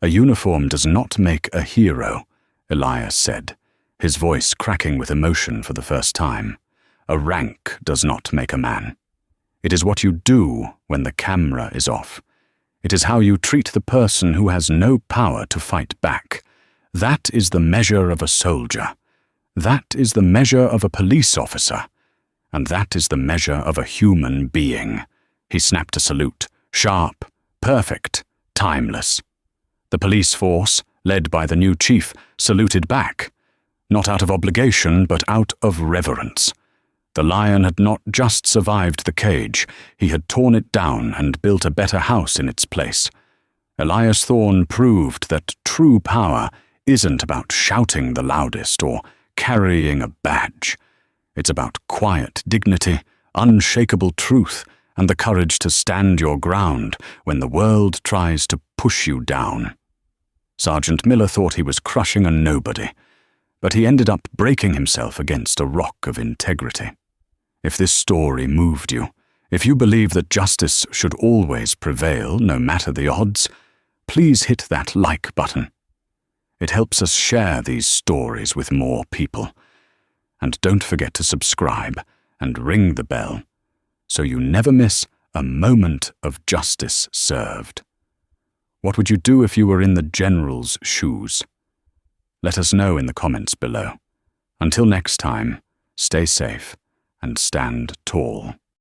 S1: "A uniform does not make a hero," Elias said, his voice cracking with emotion for the first time. "A rank does not make a man. It is what you do when the camera is off. It is how you treat the person who has no power to fight back. That is the measure of a soldier. That is the measure of a police officer. And that is the measure of a human being." He snapped a salute, sharp, perfect, timeless. The police force, led by the new chief, saluted back, not out of obligation, but out of reverence. The lion had not just survived the cage, he had torn it down and built a better house in its place. Elias Thorne proved that true power isn't about shouting the loudest or carrying a badge. It's about quiet dignity, unshakable truth, and the courage to stand your ground when the world tries to push you down. Sergeant Miller thought he was crushing a nobody, but he ended up breaking himself against a rock of integrity. If this story moved you, if you believe that justice should always prevail, no matter the odds, please hit that like button. It helps us share these stories with more people. And don't forget to subscribe and ring the bell so you never miss a moment of justice served. What would you do if you were in the general's shoes? Let us know in the comments below. Until next time, stay safe and stand tall.